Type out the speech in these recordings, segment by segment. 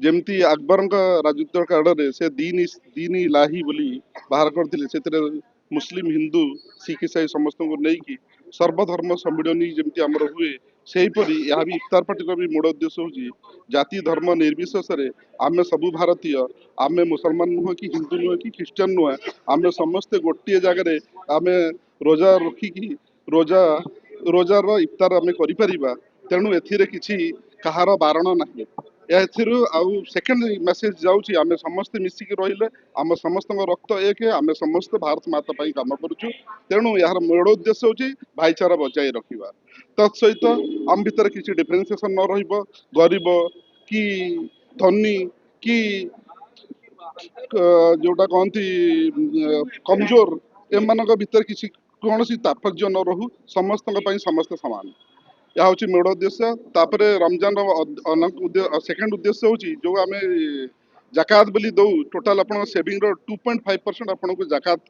ଯେମିତି ଆକବରଙ୍କ ରାଜତ୍ୱ କାଳରେ ସେ ଦିନ ଇଲାହି ବୋଲି ବାହାର କରିଥିଲେ। ସେଥିରେ ମୁସଲିମ ହିନ୍ଦୁ ଶିଖ ଇସାଇ ସମସ୍ତଙ୍କୁ ନେଇକି ସର୍ବଧର୍ମ ସମ୍ମିଳନୀ ଯେମିତି ଆମର ହୁଏ, ସେହିପରି ଏହା ବି ଇଫତାର ପାର୍ଟିର ବି ମୂଳ ଉଦ୍ଦେଶ୍ୟ ହେଉଛି ଜାତି ଧର୍ମ ନିର୍ବିଶେଷରେ ଆମେ ସବୁ ଭାରତୀୟ, ଆମେ ମୁସଲମାନ ନୁହଁ କି ହିନ୍ଦୁ ନୁହଁ କି ଖ୍ରୀଷ୍ଟିଆନ ନୁହଁ, ଆମେ ସମସ୍ତେ ଗୋଟିଏ ଜାଗାରେ ଆମେ ରୋଜା ରଖିକି ରୋଜାର ଇଫତାର ଆମେ କରିପାରିବା। ତେଣୁ ଏଥିରେ କିଛି କାହାର ବାରଣ ନାହିଁ। ଏଥିରୁ ଆଉ ସେକେଣ୍ଡ ମେସେଜ ଯାଉଛି ଆମେ ସମସ୍ତେ ମିଶିକି ରହିଲେ ଆମ ସମସ୍ତଙ୍କ ରକ୍ତ ଏକ, ଆମେ ସମସ୍ତେ ଭାରତ ମାତା ପାଇଁ କାମ କରୁଛୁ। ତେଣୁ ଏହାର ମୂଳ ଉଦ୍ଦେଶ୍ୟ ହେଉଛି ଭାଇଚାରା ବଜାୟ ରଖିବା। ତତ୍ ସହିତ ଆମ ଭିତରେ କିଛି ଡିଫରେନ୍ସିଏସନ ନ ରହିବ। ଗରିବ କି ଧନୀ କି ଯୋଉଟା କହନ୍ତି କମଜୋର, ଏମାନଙ୍କ ଭିତରେ କିଛି କୌଣସି ତାତ୍ପର୍ଯ୍ୟ ନ ରହୁ, ସମସ୍ତଙ୍କ ପାଇଁ ସମସ୍ତେ ସମାନ। ଏହା ହଉଛି ମୂଳ ଉଦ୍ଦେଶ୍ୟ। ତାପରେ ରମଜାନର ସେକେଣ୍ଡ ଉଦ୍ଦେଶ୍ୟ ହଉଛି ଯୋଉ ଆମେ ଜାକାତ ବୋଲି ଦଉ, ଟୋଟାଲ ଆପଣଙ୍କ ସେଭିଂର 2.5% ଆପଣଙ୍କୁ ଜାକାତ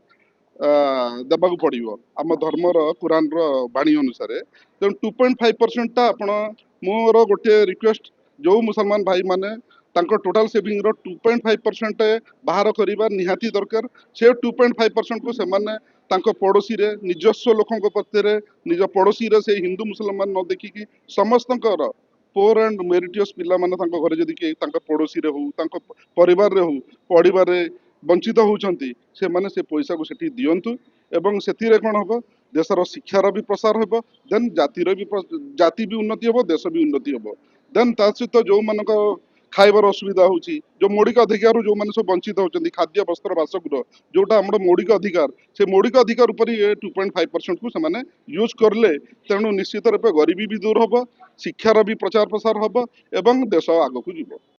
ଦେବାକୁ ପଡିବ ଆମ ଧର୍ମର କୁରାନର ବାଣୀ ଅନୁସାରେ। ତେଣୁ 2.5%ଟା ଆପଣ, ମୋର ଗୋଟିଏ ରିକ୍ୱେଷ୍ଟ, ଯୋଉ ମୁସଲମାନ ଭାଇ ମାନେ ତାଙ୍କ ଟୋଟାଲ ସେଭିଂର 2.5% ବାହାର କରିବା ନିହାତି ଦରକାର। ସେ 2.5%କୁ ସେମାନେ ତାଙ୍କ ପଡୋଶୀରେ, ନିଜସ୍ୱ ଲୋକଙ୍କ ପ୍ରତ୍ୟରେ, ନିଜ ପଡୋଶୀରେ ସେଇ ହିନ୍ଦୁ ମୁସଲମାନ ନ ଦେଖିକି ସମସ୍ତଙ୍କର ପୋର ଆଣ୍ଡ ମେରିଟିୟସ୍ ପିଲାମାନେ ତାଙ୍କ ଘରେ ଯଦି କିଏ ତାଙ୍କ ପଡୋଶୀରେ ହଉ, ତାଙ୍କ ପରିବାରରେ ହଉ, ପଢିବାରେ ବଞ୍ଚିତ ହଉଛନ୍ତି, ସେମାନେ ସେ ପଇସାକୁ ସେଠି ଦିଅନ୍ତୁ। ଏବଂ ସେଥିରେ କ'ଣ ହବ, ଦେଶର ଶିକ୍ଷାର ବି ପ୍ରସାର ହେବ, ଦେନ୍ ଜାତି ବି ଉନ୍ନତି ହେବ, ଦେଶ ବି ଉନ୍ନତି ହେବ। ଦେନ୍ ତା ସହିତ ଯୋଉମାନଙ୍କ ଖାଇବାର ଅସୁବିଧା ହଉଛି, ଯୋଉ ମୌଳିକ ଅଧିକାରରୁ ଯୋଉମାନେ ସବୁ ବଞ୍ଚିତ ହଉଛନ୍ତି, ଖାଦ୍ୟ ବସ୍ତ୍ର ବାସଗୃହ ଯୋଉଟା ଆମର ମୌଳିକ ଅଧିକାର, ସେ ମୌଳିକ ଅଧିକାର ଉପରେ ଏ 2.5%କୁ ସେମାନେ ୟୁଜ୍ କରିଲେ, ତେଣୁ ନିଶ୍ଚିତ ରୂପେ ଗରିବୀ ବି ଦୂର ହବ, ଶିକ୍ଷାର ବି ପ୍ରଚାର ପ୍ରସାର ହବ ଏବଂ ଦେଶ ଆଗକୁ ଯିବ।